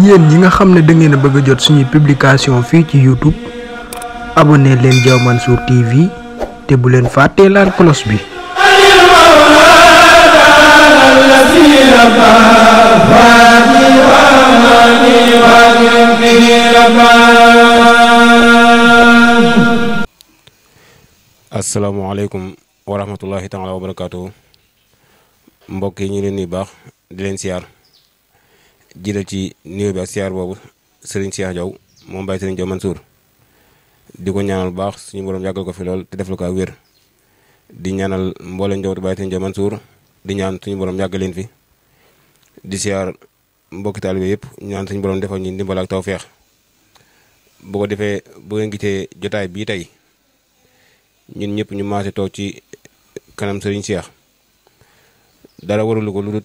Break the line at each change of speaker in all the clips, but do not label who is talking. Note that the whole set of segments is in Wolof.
yéen ñi nga xam ne da ngeen a bëgg a jot suñuy publication fii ci YouTube abonné leen Diaw Mansour TV te bu leen fàttee laal cloche bi.
asalaamaaleykum wa rahmatullahi taala wa barakaatu mbokk yi ñu leen di baax di leen siyaar jiital ci nuyoo bi ak siyaar boobu Serigne Cheikh Diaw moom Baye Serigne Diaw Mansour di ko ñaanal bu baax suñu borom yàggal ko fi lool te def la ko ak wér di ñaanal mboolem njabootu Baye Serigne Diaw Mansour di ñaan suñu borom yàggal leen fi di siyaar mbokki taalibe yëpp ñaan suñu borom defal ñu ndimbal ak tawfeex bu ko defee bu ngeen gisee jotaay bii tey ñun ñëpp ñu maase toog ci kanam Serigne Cheikh dara warulu ko lu dul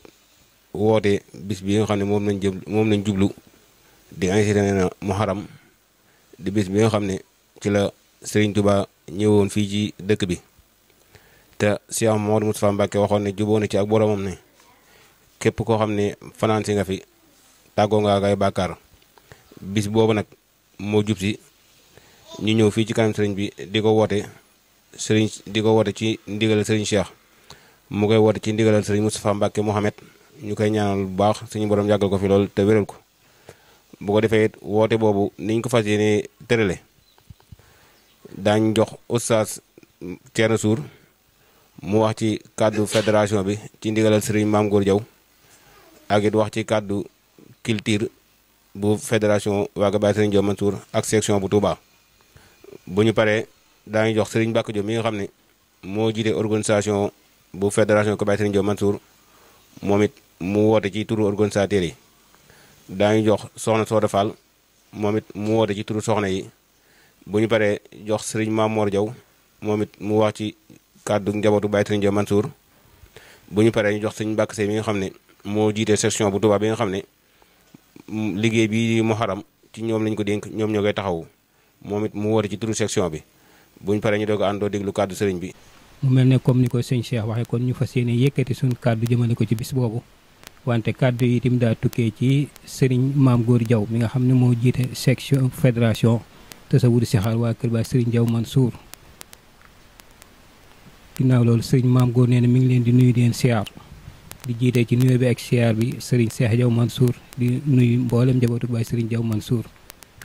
woote bis bi nga xam ne moom lañ jublu di incité na Muharram di bis bi nga xam ne ci la Serigne Touba ñëwoon fii ci dëkk bi te Cheikh Mouhamadou Moustapha Mbacké waxoon ne juboo na ci ak boromam ne képp koo xam ne fanaan si nga fi tàggoo nga ak ay bàkkaar bis boobu nag moo jub si ñu ñëw fii ci kanam Serigne bi di ko woote ci ndigalal Serigne Cheikh mu koy woote ci ndigalal Serigne Moustapha Mbacké Mohamed ñu koy ñaanal bu baax suñu borom yàggal ko fi lool te wéral ko bu ko defee woote boobu niñ ko fas yéene tërale daañ jox oustaz Thierno Sour mu wax ci kàddu fédération bi ci ndigalal Serigne Mame Gor Diaw ak it wax ci kàddu culture bu fédération waaga Baye Serigne Diaw Mansour ak section bu Touba bu ñu paree daañu jox Serigne Mbacke Diop mi nga xam ne moo jiite organisation bu fédération ko Baye Serigne Diaw Mansour moom it mu woote ci turu organisateurs yi daañu jox soxna Soda Fall moom it mu woote ci turu soxna yi bu ñu paree jox Serigne Mamor Diaw moom it mu wax ci kàddu njabootu Baye Serigne Diaw Mansour bu ñu paree ñu jox Serigne Mbacke Seye mi nga xam ne moo jiite section bu Touba bi nga xam ne liggéey bi Muharram ci ñoom lañ ko dénk ñoom ñoo koy taxawu moom it mu woote ci turu section bi bu ñu paree ñu doog a àndoo déglu kàddu sëriñ bi.
mu mel ne comme ni ko sëñ Cheikh waxee kon ñu fas yéene yëkkati suñu kàddu jëmale ko ci bis boobu wante kàddu yi itam daa tukkee ci sëriñ Mame Gor Diaw mi nga xam ne moo jiite section fédération Tasawudu Sixaar waa Kër Baay Serigne Diaw Mansour. ginnaaw loolu sëriñ Mame Gor nee na mi ngi leen di nuyu di leen siyaar di jiite ci nuyoo bi ak siyaar bi sëriñ Cheikh Diaw Mansour di nuyu mboolem njabootu Baay Serigne Diaw Mansour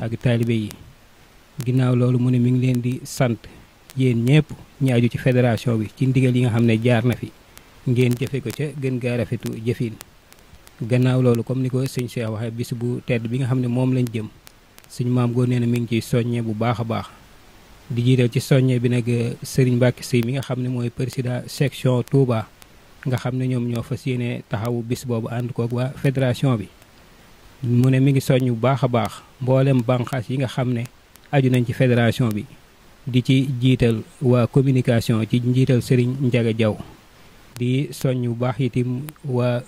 ak taalibe yi. ginnaaw loolu mu ne mi ngi leen di sant yéen ñëpp ñi aju ci fédération bi ci ndigal yi nga xam ne jaar na fi ngeen jëfe ko ca gën gaa rafetu jëfin gannaaw loolu comme ni ko sëñ Cheikh waxee bis bu tedd bi nga xam ne moom lañ jëm sëñ Mame Gor nee na mi ngi ciy soññe bu baax a baax di jiital ci soññe bi nag Serigne Mbacke Seye mi nga xam ne mooy président section Touba nga xam ne ñoom ñoo fas yéene taxawu bis boobu ànd koog waa fédération bi mu ne mi ngi soññ bu baax a baax mboolem bànqaas yi nga xam ne aju nañ ci fédération bi di ci jiital waa communication ci njiital Serigne Ndiaga Diaw di soññ bu baax itam waa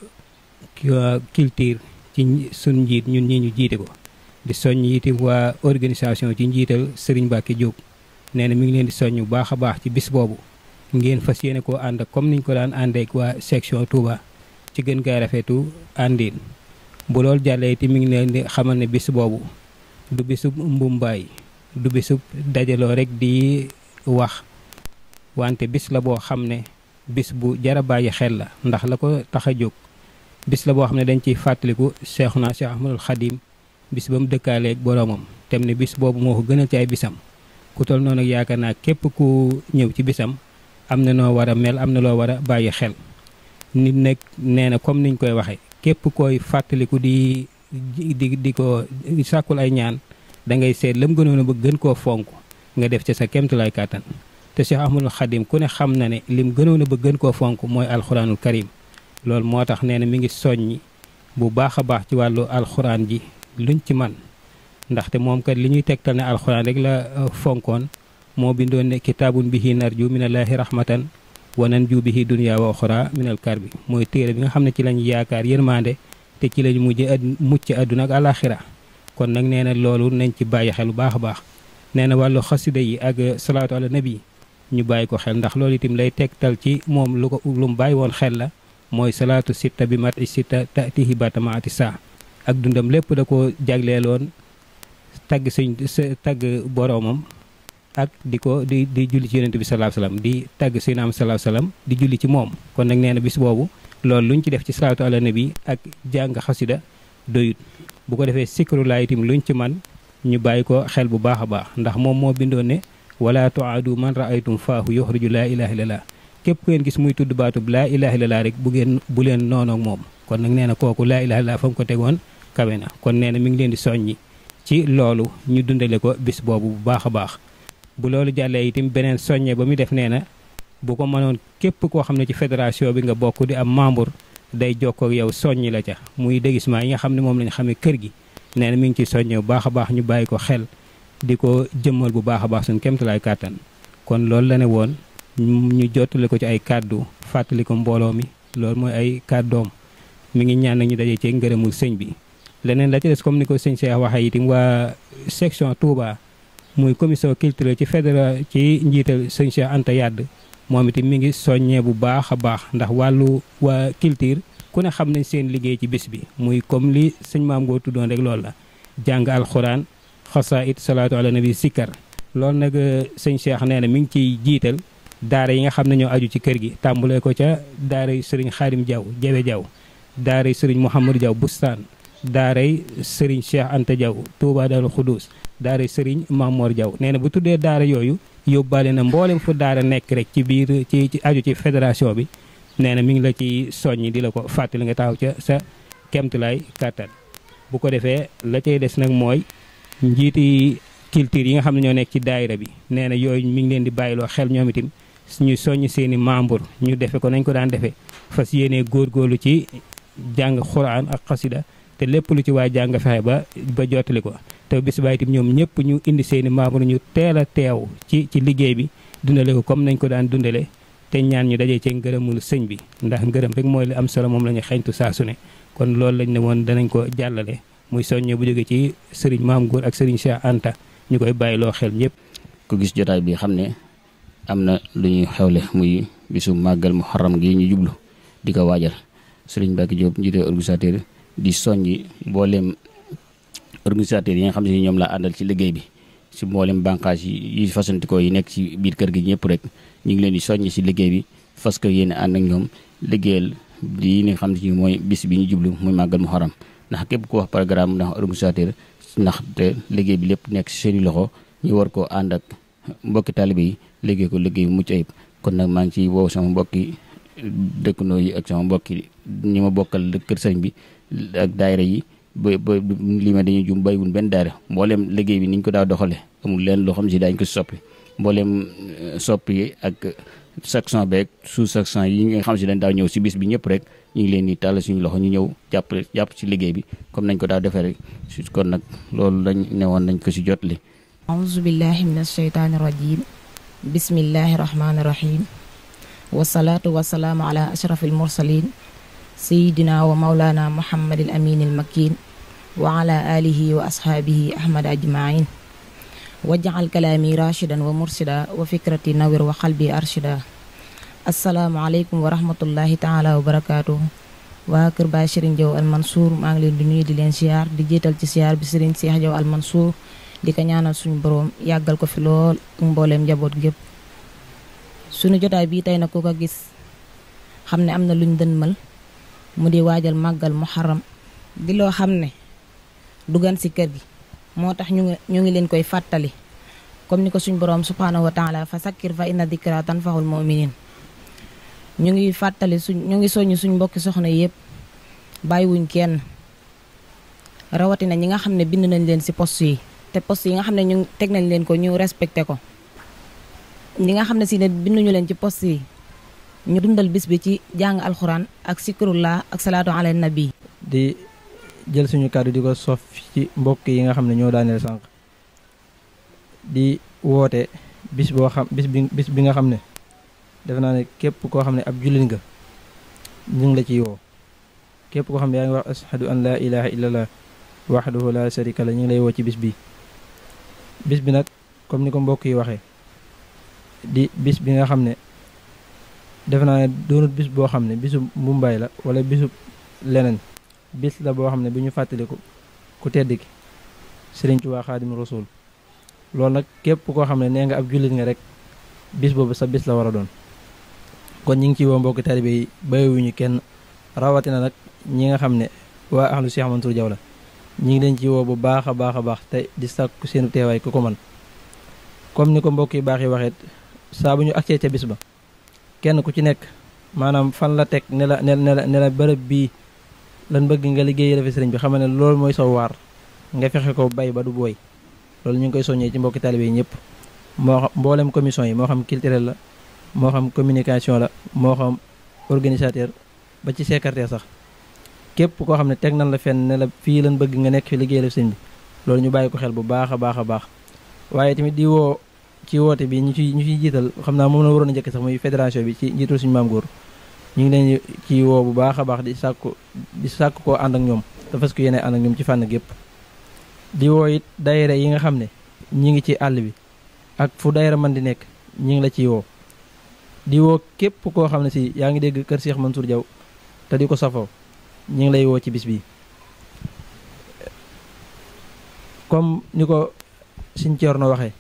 culture ci sun njiit ñun ñi ñu jiite ko di soññ itam waa organisation ci njiital Serigne Mbacke Diop nee na mi ngi leen di soññ bu baax a baax ci bis boobu ngeen fas yéene koo ànd ak comme niñ ko daan àndeek waa section Touba ci gën gaa rafetu àndin bu loolu jàllee itam mi ngi leen di xamal ne bis boobu du bisub mbumbaay du bisub dajaloo rek di wax wante bis la boo xam ne bis bu jara bàyyi xel la ndax la ko tax a jóg bis la boo xam ne dañ ciy fàttaliku Cheikhuna Cheikh Ahmadul Khadim bis ba mu dëkkaaleeg boroomam tem ne bis boobu moo ko gënal ci ay bisam ku tol noonu ak yaakaar naa képp ku ñëw ci bisam am na noo war a mel am na loo war a bàyyi xel nit nag nee na comme niñ koy waxee képp koy fàttaliku di ko sàkkul ay ñaan da ngay seet lam gënoon a bëgg gën koo fonk nga def ci sa kemtulaay kàttan te Cheikh Ahmadul Khadim ku ne xam na ne lim gënoon a bëgg gën koo fonk mooy alxuraanul karim loolu moo tax nee na mi ngi soññi bu baax a baax ci wàllu alxuraan ji luñ ci man ndaxte moom kat li ñuy tegtal ne alxuraan rek la fonkoon moo bindoon ne kitaabun bihi narju minallaahi rahmatan wa nanju bihi dunya wa uxra minal karbi mooy téere bi nga xam ne ci lañ yaakaar yërmande te ci lañ mucc àdduna ak àlaxira kon nag nee na loolu nañ ci bàyyi xel bu baax a baax nee na wàllu xasida yi ak salaatu ala nabi ñu bàyyi ko xel ndax loolu itam lay tegtal ci moom lu mu bàyyi woon xel la mooy salaatu sitta bi mat i sitta tatihi batamaati saa ak dundam lépp da ko jagleeloon tagg boroomam ak di julli ci yonent bi sallallahu alayhi wasallam di tagg Seydina Muhammad sallallahu alayhi wasallam di julli ci moom kon nag nee na bis boobu loolu luñ ci def ci salaatu ala nabi ak jàng xasida doyut bu ko defee sikru laa itam luñ ci man ñu bàyyi ko xel bu baax a baax ndax moom moo bindoon ne wala tuaadu man raaytum faahu yuxriju laa ilaha illallah képp ku ngeen gis muy tudd baatub laa ilaha illallah rek bu leen noonoog moom kon nag nee na kooku laa ilaha illallah fa mu ko tegoon kawe na kon nee na mi ngi leen di soññi ci loolu ñu dundale ko bis boobu bu baax a baax bu loolu jàllee itam beneen soññe ba muy def nee na bu ko mënoon képp koo xam ne ci fédération bi nga bokk di am membre day jokkoo ak yow soññi la ca muy déguisement yi nga xam ne moom lañ xamee kër gi nee na mi ngi ciy soññe bu baax a baax ñu bàyyi ko xel di ko jëmmal bu baax a baax suñu kéemtalaay kàttan kon loolu la ne woon ñu jottale ko ci ay kàddu fàttali ko mbooloo mi loolu mooy ay kàddoom mi ngi ñaan nag ñu daje ci ngërëmul sëñ bi leneen la ci des comme ni ko sëñ Cheikh waxee itam waa section Touba muy commission culturelle ci fédéral ci njiital sëñ Cheikh Anta Yadd moom itam mi ngi soññee bu baax a baax ndax wàllu waa culture ku ne xam nañ seen liggéey ci bis bi muy comme li sëñ maam ngoo tuddoon rek loolu la jàng alxuraan xasaayid salaatu ala nabi sikkar loolu nag sëñ Cheikh nee na mi ngi ciy jiital daara yi nga xam ne ñoo aju ci kër gi tàmbalee ko ca daara yi sëriñ Xaadim Jaw Jawe Jaw daara yi sëriñ Mouhamadou Jaw Bustaan daara yi sëriñ Cheikh Anta Jaw Touba Daaru Xuduus daara yi sëriñ Mamor Jaw nee na bu tuddee daara yooyu yóbbaale na mboolem fu daara nekk rek ci biir ci aju ci fédération bi nee na mi ngi la ci soññi di la ko fàttali nga taxaw ca sa kemtulaay kàttan bu ko defee la cay des nag mooy njiiti culture yi nga xam ne ñoo nekk ci daayira bi nee na yooyu mi ngi leen di bàyyiloo xel ñoom itam ñu soññ seen i membre ñu defe ko nañ ko daan defee fas yéenee góorgóorlu ci jàng xuraan ak xasida te lépp lu ci waay jàng fexe ba jottali ko te bis ba itam ñoom ñëpp ñu indi seen i membre ñu teel a teew ci liggéey bi dundale ko comme nañ ko daan dundale te ñaan ñu dajee ci ngërëmul sëñ bi ndax ngërëm rek mooy li am solo moom la ñu xeeñtu saa su ne kon loolu lañ ne woon danañ ko jàllale muy soññe bu jóge ci sëriñ Maam Góor ak sëriñ Cheikh Anta ñu koy bàyyiloo xel ñëpp.
ku gis jotaay bi xam ne am na lu ñuy xewle muy bisu màggal muharram gi ñu jublu di ko waajal sëriñ Mbacke Diop njiite organisateur di soññi mboolem organisateur yi nga xam ne ñoom laa àndal ci liggéey bi si mboolem bànqaas yi fasantikoo yi nekk ci biir kër gi ñëpp rek ñu ngi leen di soññi si liggéey bi parce que yéen ànd ak ñoom liggéeyal lii nga xam ne mooy bis bi ñu jublu muy màggal muharram ndax képp ku wax programme ndax organisateur ndax te liggéey bi lépp nekk si seeni loxo ñu war koo ànd ak mbokki taalibe yi liggéey ko liggéey bu mucc ayib kon nag maa ngi ciy woow sama mbokki dëkkandoo yi ak sama mbokki ñi ma bokkal kër sëñ bi ak daayira yi ba li ma dañuy jum bàyyiwun benn daayira mbooleem liggéey bi niñ ko daa doxale amul leen loo xam si daañu ko soppi mbooleem soppi ak section beeg sous section yi nga xam si dañ daa ñëw si bis bi ñëpp rek ñu ngi leen di tàll suñu loxo ñu ñëw jàpp ci liggéey bi comme nañ ko daa defee rek kon nag loolu lañ ne woon nañ ko si jotali
auzu billahi min asheytaani rajim bismillahi rahmaani rahim wasalaatu wasalaamu ala ashrafil mursalin sayidina wa maulana muhammadil aminil makin wa ala alihi wa ashaabihi ahmad ajmain waj'al kalaami rashidan wa mursida wa fikrati nawir wa qalbi arshida asalaamaaleykum wa rahmatullahi taala wa barakaatu waa kër Baay Serigne Diaw Al Mansour maa ngi leen di nuyu di leen siyaar di jiital ci siyaar bi Serigne Cheikh Diaw Al Mansour di ko ñaanal suñu boroom yàggal ko fi lool ak mbooleem njaboot gépp suñu jotaay bii tey nag ku ko gis xam ne am na luñ dënmal mu di waajal màggal muharram di loo xam ne dugan si kër gi moo tax ñu ngi leen koy fàttali comme ni ko suñ boroom subhaanahu wa taala fa sakkir fa inna dikra tanfaxul muminin ñu ngi fàttali ñu ngi soññ suñ mbokki soxna yëpp bàyyiwuñ kenn rawatina ñi nga xam ne bind nañ leen si poste yi te poste yi nga xam ne ñu teg nañ leen ko ñu respecté ko ñi nga xam ne si ne binduñu leen ci poste yi ñu dundal bis bi ci jàng alxuraan ak sikrullah ak salaatu ala nabi
di jël suñu kàddu di ko sof ci mbokk yi nga xam ne ñoo daaneel sànq di woote bis bi nga xam ne def naa ne képp koo xam ne ab jullit nga ñu ngi la ciy woo képp koo xam ne yaa ngi wax ashhadu an laa ilaha illallah wahdahu la sharika la ñu ngi lay woo ci bis bi nag comme ni ko mbokk yi waxee di bis bi nga xam ne defe naa ne doonut bis boo xam ne bisu Mumbaay la wala bisu leneen bis la boo xam ne bi ñu fàttaliku ku tedd ki Sëriñ Tuubaa Xaadimu Rasuul loolu nag képp koo xam ne nee nga ab jullit nga rek bis boobu sa bis la war a doon kon ñi ngi ci woo mbokki taalibe yi bàyyiwuñu kenn rawatina nag ñi nga xam ne waa ahlu Cheikh Mansour Diaw la ñi ngi leen ci woo bu baax a baax te di sàkku seenu teewaay ku ko man comme ni ko mbokk yi baax yi waxeet saa bu ñu agsee ca bis ba kenn ku ci nekk maanaam fan la teg ne la bërëb bii lan bëgg nga liggéey la fi sëriñ bi xam ne loolu mooy saw waar nga fexe ko bay ba du booy loolu ñu ngi koy soññee ci mbokki taalibe yi ñëpp moo xam mboolem commission yi moo xam culturel la moo xam communication la moo xam organisateur ba ci secrétaire sax képp koo xam ne teg nañ la fenn ne la fii lan bëgg nga nekk fi liggéey la sëriñ bi loolu ñu bàyyi ko xel bu baax a baax waaye tamit di woo ci woote bi ñu ciy jiital xam naa moom la waroon a njëkk sax muy fédération bi ci njiitul suñu maam góor ñu ngi leen ci woo bu baax a baax di sàkku koo ànd ak ñoom te fas ko yéene ànd ak ñoom ci fànn gépp di woo it daayira yi nga xam ne ñi ngi ci àll bi ak fu daayira man di nekk ñi ngi la ciy woo di woo képp koo xam ne si yaa ngi dégg kër Cheikh Mansour Diaw te di ko safoo ñi ngi lay woo ci bis bi comme ni ko Sëñ Ceerno waxee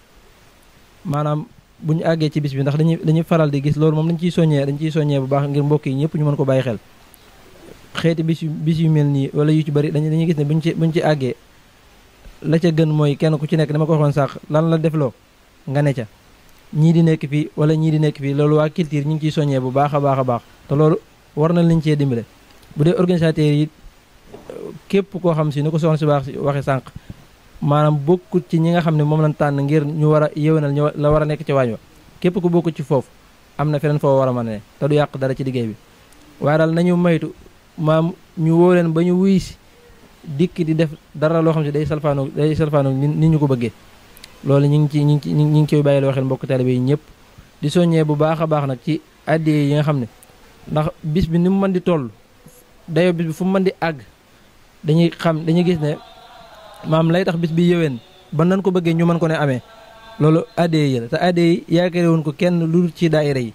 maanaam bu ñu àggee ci bis bi ndax dañuy faral di gis loolu moom dañ ciy soññee bu baax ngir mbokk yi ñëpp ñu mën ko bàyyi xel xeeti bis yu mel nii wala yu ci bari dañuy gis ne buñ ci àggee la ca gën mooy kenn ku ci nekk dama ko waxoon sax lan la defloo nga ne ca ñii di nekk fii wala ñii di nekk fii loolu waa culture ñu ngi ciy soññee bu baax a baax te loolu war na lañ cee dimbale bu dee organisateur yi képp koo xam si ni ko soxna si baax si waxe sànq maanaam bokkut ci ñi nga xam ne moom lañ tànn ngir ñu war a yéwénal la war a nekk ci waañ wa képp ku bokkut ci foofu am na feneen foo war a mën a ne te du yàq dara ci liggéey bi waaye daal nañu maytu maam ñu woo leen ba ñu wuy si dikk di def dara loo xam si day salfaanoog nit ñu ko bëggee loolu ñu ngi ciy bàyyiloo xel mbokk taalibe yi ñëpp di soññee bu baax a baax nag ci addiya yi nga xam ne ndax bis bi ni mu mën di toll dayo bis bi fu mu mën di àgg dañuy gis ne maam lay tax bis bi yëween ba nan ko bëggee ñu mën ko ne amee loolu addiya yi la te addiya yi yaakaare woon ko kenn lu ci daayira yi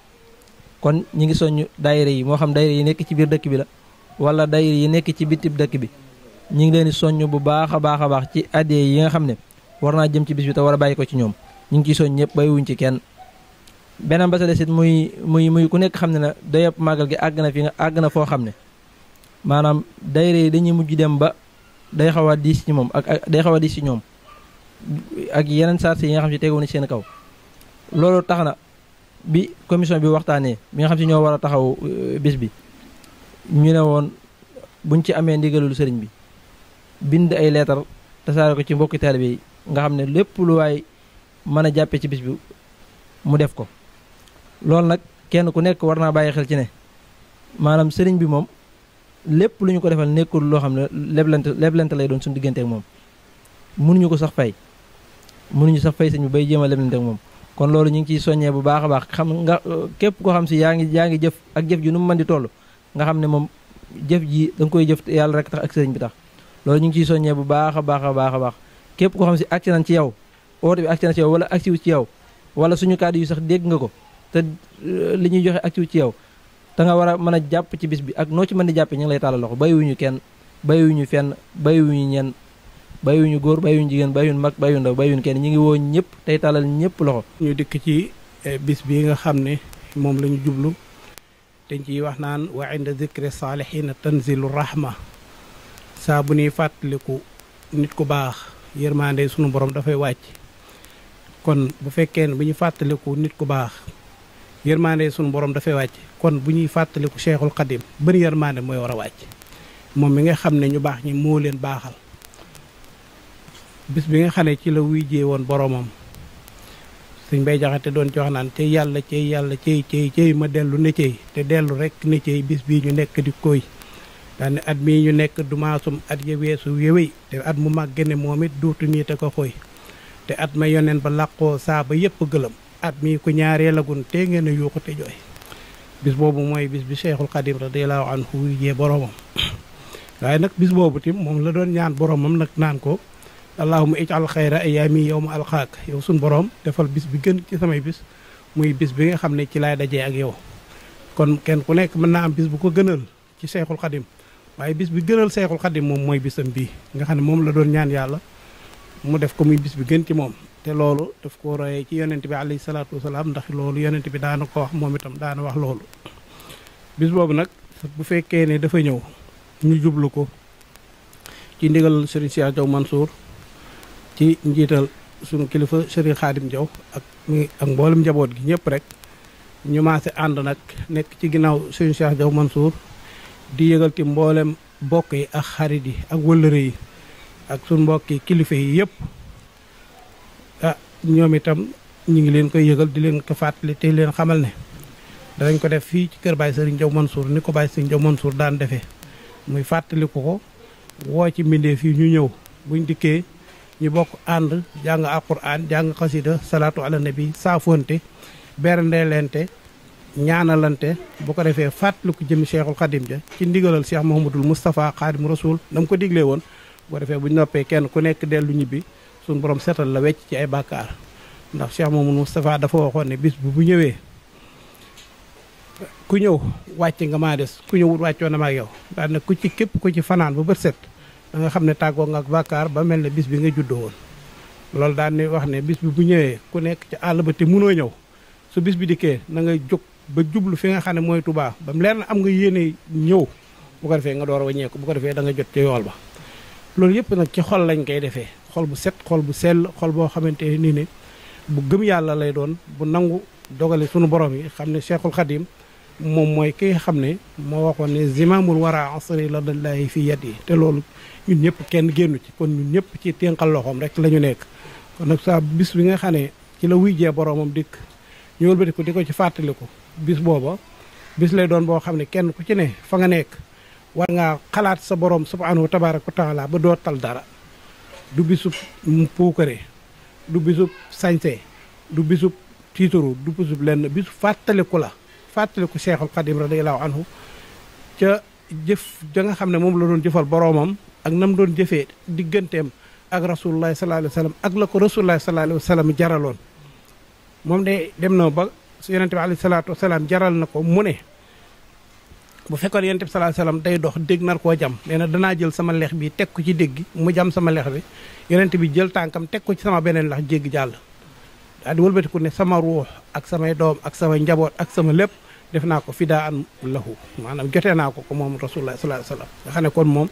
kon ñi ngi soññ daayira yi moo xam daayira yi nekk ci biir dëkk bi la wala daayira yi nekk ci bitib dëkk bi ñi ngi leen di soññ bu baax a baax ci addiya yi nga xam ne war naa jëm ci bis bi te war a bàyyi ko ci ñoom ñu ngi ciy soññ ñëpp bàyyiwuñ ci kenn beneen ba sa desit muy ku nekk xam ne na dayab màggal gi àgg na foo xam ne maanaam daayira yi dañuy mujj dem ba day xaw a diis ci moom ak day xaw a diis ci ñoom ak yeneen charge yi nga xam si tegu na seen kaw loolu tax na bi commission bi waxtaanee bi nga xam si ñoo war a taxaw bis bi ñu ne woon buñ ci amee ndigalul sëriñ bi bind ay leetar tasaare ko ci mbokki taalibe yi nga xam ne lépp lu waay mën a jàppee ci bis bi mu def ko loolu nag kenn ku nekk war naa bàyyi xel ci ne maanaam sëriñ bi moom lépp lu ñu ko defal nekkul loo xam ne leblante lay doon suñu diggante ak moom mënuñu ko sax fay sëñ bi bay jéem a leblante ak moom kon loolu ñu ngi ciy soññee bu baax a baax xam nga képp koo xam si yaa ngi jëf ak jëf ji nu mu mën di toll nga xam ne moom jëf ji da nga koy jëf yàlla rek tax ak sëriñ bi tax loolu ñu ngi ciy soññee bu baax a baax képp koo xam si agsi nañ ci yow oote bi agsi na ci yow wala agsiwu ci yow wala suñu kàddu yu sax dégg nga ko te li ñuy joxe agsiwu ci yow te nga war a mën a jàpp ci bis bi ak noo ci mën di jàppee ñu ngi lay tàllal loxo bàyyiwuñu kenn bàyyiwuñu fenn bàyyiwuñu ñenn bàyyiwuñu góor bàyyiwuñu jigéen bàyyiwuñu mag bàyyiwuñu ndaw bàyyiwuñu kenn ñu ngi woo ñëpp tey tàllal ñëpp loxo.
ñu dikk ci bis bi nga xam ne moom la ñu jublu te ciy wax naan wa inda zikri saalihiina tanzilu rahma saa bu ñuy fàttaliku nit ku baax yërmande sunu borom dafay wàcc kon bu fekkee ne bu ñu fàttaliku nit ku baax yërmande sunu borom dafay wàcc kon bu ñuy fàttaliku Cheikhul Khadim bëri yërmande mooy war a wàcc moom mi nga xam ne ñu baax ñi moo leen baaxal bis bi nga xam ne ci la wuy jee woon boromam Sëñ Bay Jaxate doon ci wax naan cey yàlla cey ma dellu ne cey te dellu rek ne cey bis bii ñu nekk di koy daane at mii ñu nekk du maasum at ya weesu wéwéy te at mu màgg ne moom it duutu nii te ko xoy te at ma yoneen ba làqoo saaba yëpp gëlëm at mii ku ñaareelagun te ngeen a yuuxu te jooy bis boobu mooy bis bi Cheikhul Khadim radiyallahu anhu wuy jee boromam waaye nag bis boobu tim moom la doon ñaan boromam nag naan ko allahumma ij'al xayra ayaami yawma alxaak yow suñ borom defal bis bi gën ci samay bis muy bis bi nga xam ne ci laay dajee ak yow kon kenn ku nekk mën naa am bis bu ko gënal ci Seexul Xadim waaye bis bi gënal Seexul Xadim moom mooy bisam bii nga xam ne moom la doon ñaan yàlla mu def ko muy bis bi gën ci moom te loolu daf ko royee ci yonent bi alayhi salaatu wasalaam ndax loolu yonent bi daana ko wax moom itam daana wax loolu bis boobu nag bu fekkee ne dafa ñëw ñu jublu ko ci ndigal Serigne Cheikh Diaw Mansour ci njiital sunu kilifa Serigne Khadim Diaw ak mboolem njaboot gi ñëpp rek ñu maase ànd nag nekk ci ginnaaw Serigne Cheikh Diaw Mansour di yëgal ci mboolem bokk yi ak xarit yi ak wëllëre yi ak sunu mbokki kilifa yi yëpp ñoom itam ñu ngi leen koy yëgal di leen ko fàttali te leen xamal ne danañ ko def fii ci kër Baye Serigne Diaw Mansour ni ko Baye Serigne Diaw Mansour daan defee muy fàttali ko woo ci mbindeef yi ñu ñëw buñ dikkee ñu bokk ànd jàng alquran jàng xasida salaatu ala nabi saafonte berandeelente ñaanalante bu ko defee fàttali ko jëmi Cheikhul Khadim ja ci ndigalal Cheikh Mouhamadoul Moustapha Khadim Rasoul dama ko diglee woon bu ko defee buñ noppee kenn ku nekk dellu ñibbi suñu borom setal la wecc ci ay bàkkaar ndax Cheikh Mouhamadoul Moustapha dafa waxoon ne bis bu ñëwee ku ñëw wàcc nga maa des ku ñëwut wàccoo na ma ak yow daal ne ku ci képp ku ci fanaan ba bët set da nga xam ne tàggoo nga ak bàkkaar ba mel ne bis bi nga juddoo woon loolu daal ne wax ne bis bi bu ñëwee ku nekk ci àll ba te mënoo ñëw su bis bi dikkee na nga jóg ba jublu fi nga xam ne mooy Touba ba mu leer na am nga yéene ñëw bu ko defee nga door a wàññeeku bu ko defee da nga jot ci yool ba loolu yëpp nag ci xol lañ koy defee xol bu set xol bu sell xol boo xamante nii ne bu gëm yàlla lay doon bu nangu dogale sunu borom yi xam ne Cheikhul Khadim moom mooy ki nga xam ne moo waxoon ne zimaamul wara asri la dallahi fi yat yi te loolu ñun ñëpp kenn génnu ci kon ñun ñëpp ci ténqal loxoom rek la ñu nekk kon nag saa bis bi nga xam ne ci la wujjee boromam dikk ñu wëlbati ko di ko ci fàttaliku bis booba bis lay doon boo xam ne kenn ku ci ne fa nga nekk war ngaa xalaat sa borom subhanahu wa tabaraka wa taala ba doo tal dara du bisub puukare du bisub sañse du bisub tiitaru du bisub lenn bisu fàttaliku la fàttaliku Cheikhul Khadim radiyallahu anhu ca jëf ja nga xam ne moom la doon jëfal boroomam ak nam doon jëfee digganteem ak rasulullahi sallallahu alayhi wa sallam ak la ko rasulullahi sallallahu alayhi wa sallam jaraloon moom de dem na ba yonente bi alayhi salaatu wa salaam jaral na ko mu ne bu fekkoon yonente bi sallallahu alayhi wa sallam day dox dégg nar koo jam nee na danaa jël sama lex bi teg ko ci dégg gi mu jam sama lex bi yonente bi jël tànkam teg ko ci sama beneen lex jéggi jàll daal di wëlbatiku ne sama ruux ak samay doom ak sama njaboot ak sama lépp def naa ko fidaa an lahu maanaam jotee naa ko moom rasulullah sallallahu alayhi wasallam nga xam ne kon moom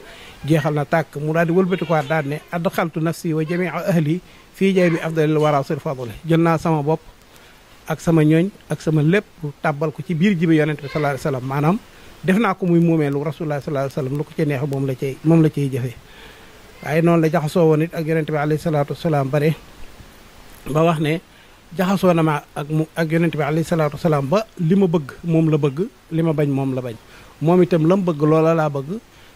jeexal na tàkk mu daal di wëlbatikuwaat daal ne adxaltu nafsi wa jamia ahli fii jay bi afdalil wara sir fadli jël naa sama bopp ak sama ñooñ ak sama lépp tàbbal ko ci biir jibi yonent bi sallallahu alayhi wasallam maanaam def naa ko muy muumeelu rasulullah sallallahu alayhi wasallam lu ko ci neex moom la cay jëfee waaye noonu la jaxasoo woon it ak yonent bi alayhi salaatu wasalaam bare ba wax ne jaxasoo na ma ak yonent bi alayhi salaatu wasalaam ba li ma bëgg moom la bëgg li ma bañ moom la bañ moom itam la mu bëgg loola laa bëgg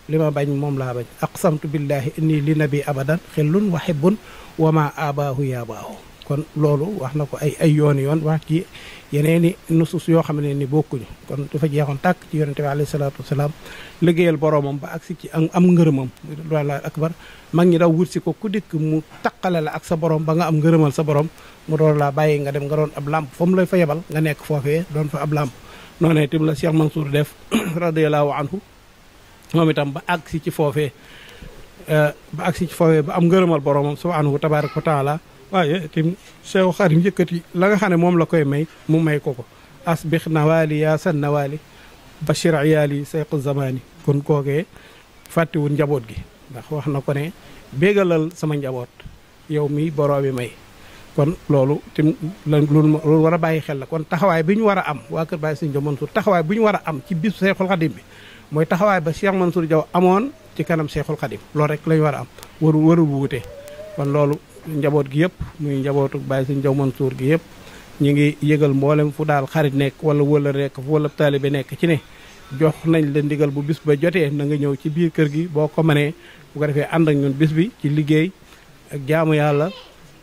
li ma bañ moom laa bañ aqsamtu billahi inni li nabi abadan xillun wa hibbun wa ma abaahu yaabaahu kon loolu wax na ko ay yoon wax ci yeneeni nusus yoo xam ne ni bokkuñu kon dafa jeexoon tàkk ci yonent bi alayhi salaatu wasalaam liggéeyal boroomam ba agsi ci am ngërëmam wallaahi akbar mag ñi daw wut si ko ku dikk mu taqale la ak sa borom ba nga am ngërëmal sa borom mu doon laa bàyyi nga dem nga doon ab làmp fa mu lay fa yebal nga nekk foofee doon fa ab làmp noonu itam la Cheikh Mansour def radiyallahu anhu moom itam ba agsi ci foofee ba am ngërëmal boromam subhanahu tabaraka wa taala waaye itam Cheikh Khadim yëkkati la nga xam ne moom la koy may mu may ko asbix nawaali yaa san nawaali bashir iyaali sayqu zamani kon kookee fàttiwul njaboot gi ndax wax na ko ne bégalal sama njaboot yow mi boroomi may kon loolu tim loolu war a bàyyi xel la kon taxawaay bi ñu war a am waa kër Baye Serigne Diaw Mansour taxawaay bi ñu war a am ci bisu Cheikhul Khadim bi mooy taxawaay ba Cheikh Mansour Diaw amoon ci kanam Cheikhul Khadim loolu rek la ñu war a am warul wuute kon loolu njaboot gi yëpp muy njabootu Baye Serigne Diaw Mansour gi yëpp ñu ngi yëgal mboolem fu daal xarit nekk wala nekk wala taalibe nekk ci ne jox nañ la ndigal bu bis ba jotee na nga ñëw ci biir kër gi boo ko mënee bu ko defee ànd ak ñun bis bi ci liggéey ak jaamu yàlla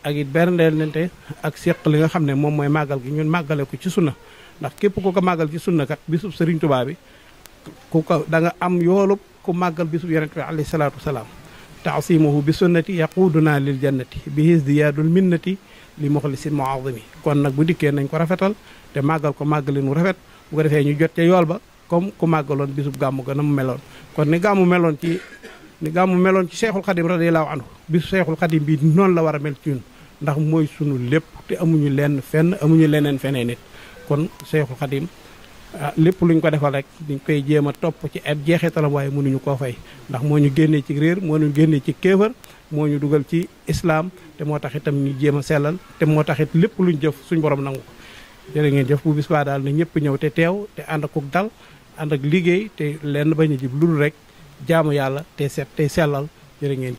ak it berndeel ak seq li nga xam ne moom mooy màggal gi ñun màggale ko ci sunna ndax képp ku ko màggal ci sunna kat bisub Serigne Touba bi ku ko da nga am yoolub ku màggal bisub yonent bi alayhi salaatu wasalaam taasimuhu bi sunnati yaquduna lil jannati bi hisdiyaadul minnati li muxlisin muazimi kon nag bu dikkee nañ ko rafetal te màggal ko màggalin mu rafet bu ko defee ñu jot ca yool ba comme ku màggaloon bisub gàmmu ga na mu meloon kon ni gàmmu meloon ci Seexul Xadim radiyallahu anhu bisu Seexul Xadim bi noonu la war a mel ci ñun ndax mooy sunu lépp te amuñu lenn fenn amuñu leneen feneen nit kon Seexul Xadim lépp luñ ko defal rek dañ koy jéem a topp ci ab jeexitalam waaye mënuñu koo fay ndax moo ñu génnee ci réer moo ñu génnee ci kéefër moo ñu dugal ci islaam te moo tax itam ñu jéem a sellal te moo tax it lépp luñ jëf suñ borom nangu jërë ngeen jëf bu bis baa daal na ñëpp ñëw te teew te ànd ak dal ànd ak liggéey te lenn bañ a jib lu dul rek jaamu yàlla te set te sellal jërë ngeen.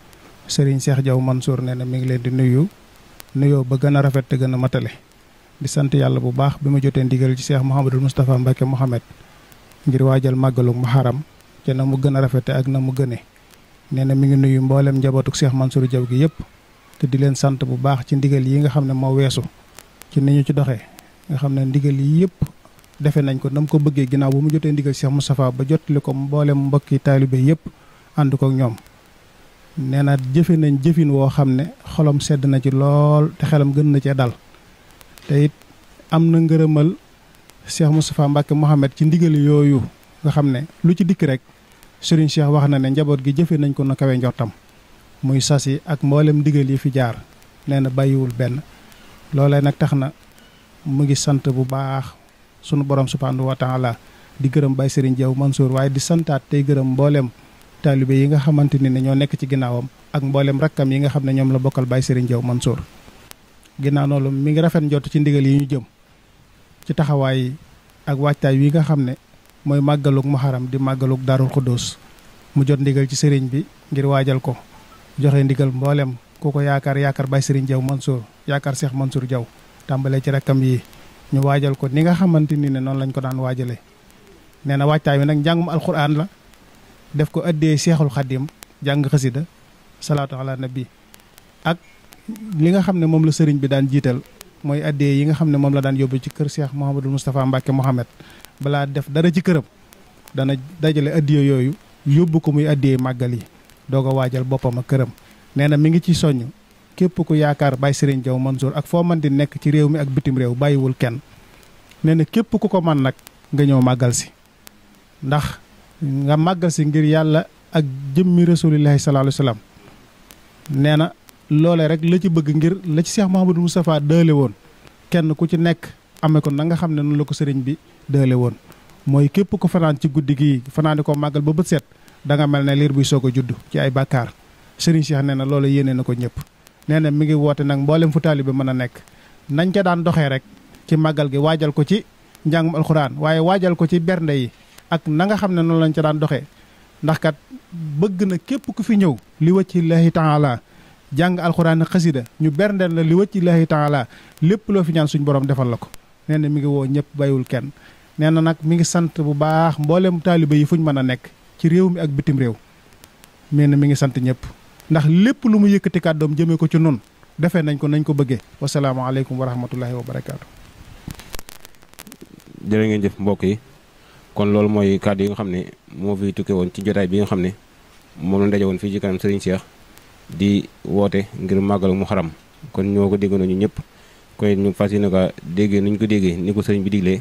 Serigne Cheikh Diaw Mansour nee na mi ngi leen di nuyoo ba gën a rafet te gën a matale di sant yàlla bu baax bi ma jotee ndigal ci Cheikh Mouhamadul Moustapha Mbacke Mouhamed ngir waajal màggalug Muharram te na mu gën a rafete ak na mu gënee nee na mi ngi nuyu mboolem njabootuk Cheikh Mansour Diaw gi yëpp te di leen sant bu baax ci ndigal yi nga xam ne moo weesu ci ni ñu ci doxee nga xam ne ndigal yi yëpp defe nañ ko na mu ko bëggee ginnaaw bu mu jotee ndigal Cheikh Moustapha ba jotali ko mboolem mbokki taalibe yëpp ànd ko ak ñoom nee na jëfe nañ jëfin woo xam ne xolam sedd na ci lool te xelam gën na cee dal te it am na ngërëmal Cheikh Moustapha Mbacke Mouhamed ci ndigal yooyu nga xam ne lu ci dikk rek Serigne Cheikh wax na ne njaboot gi jëfe nañ ko na kawe njortam muy sasi ak mboolem ndigal yi fi jaar nee na bàyyiwul benn loolee nag tax na mu ngi sant bu baax sunu borom subhanahu wa taala di gërëm Baye Serigne Diaw Mansour waaye di santaat tey gërëm mboolem taalibe yi nga xamante ni ne ñoo nekk ci ginnaawam ak mboolem rakkam yi nga xam ne ñoom la bokkal Baye Serigne Diaw Mansour ginnaaw loolu mi ngi rafet njott ci ndigal yi ñu jëm ci taxawaay ak waajtaay wi nga xam ne mooy màggalug Muharram di màggalug Daarul Xuddoos mu jot ndigal ci sëriñ bi ngir waajal ko joxe ndigal mboolem ku ko yaakaar Baye Serigne Diaw Mansour yaakaar Cheikh Mansour Diaw tàmbalee ci rakkam yi ñu waajal ko ni nga xamante ni ne noonu lañ ko daan waajalee nee na waajtaay wi nag njàngum alxuraan la def ko addee Seexul Xadim jàng xasida salaatu ala nabi ak li nga xam ne moom la sëriñ bi daan jiital mooy addee yi nga xam ne moom la daan yóbbu ci kër Cheikh Mouhamadul Moustapha Mbacke Mouhamed balaa def dara ci këram dana dajale addiye yooyu yóbbu ko muy addee màggal yi doog a waajal boppam ak këram nee na mi ngi ci soññ képp ku yaakaar Baye Serigne Diaw Mansour ak foo mën di nekk ci réew mi ak bitim réew bàyyiwul kenn nee na képp ku ko man nag nga ñëw màggal si ndax nga màggal si ngir yàlla ak jëmmi rasulillahi sallallahu alayhi wasallam nee na loolee rek la ci bëgg ngir la ci Cheikh Mouhamadou Moustapha dële woon kenn ku ci nekk amee ko na nga xam ne noonu la ko sëriñ bi dële woon mooy képp ko fanaan ci guddi gi fanaani ko màggal ba bët set da nga mel ne liir buy soog a judd ci ay bàkkaar sëriñ Cheikh nee na loolu yéene na ko ñëpp nee na mi ngi woote nag mboolem fu taalibe mën a nekk nañ ca daan doxee rek ci màggal gi waajal ko ci njàngum alxuraan waaye waajal ko ci bernde yi ak na nga xam ne noonu lañ ca daan doxee ndax kat bëgg na képp ku fi ñëw li wacci laahi taala jàng alxuraan ak xasida ñu berndeel la li wacci laahi taala lépp loo fi ñaan suñ borom defal la ko nee na mi ngi woo ñëpp bàyyiwul kenn nee na nag mi ngi sant bu baax mboolem taalibe yi fuñ mën a nekk ci réew mi ak bitim réew nee na mi ngi sant ñëpp ndax lépp lu mu yëkkati kàddoom jëmee ko ci nun defee nañ ko bëggee wasalaamaaleykum wa rahmatullahi wa barakaatu.
jërë ngeen jëf mbokk yi kon loolu mooy kàddu yi nga xam ne moo fi tukkee woon ci jotaay bi nga xam ne moom la ndaje woon fii ci kanam Serigne Cheikh di woote ngir màggalu Muharram kon ñoo ko déggandoo ñu ñëpp koy ñu fas yéene ko déggee ni ñu ko déggee ni ko sëriñ bi diglee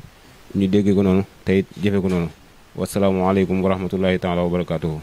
ñu déggee ko noonu te it jëfee ko noonu wasalaamualeykum wa rahmatullahi taala wa barakaatuhu.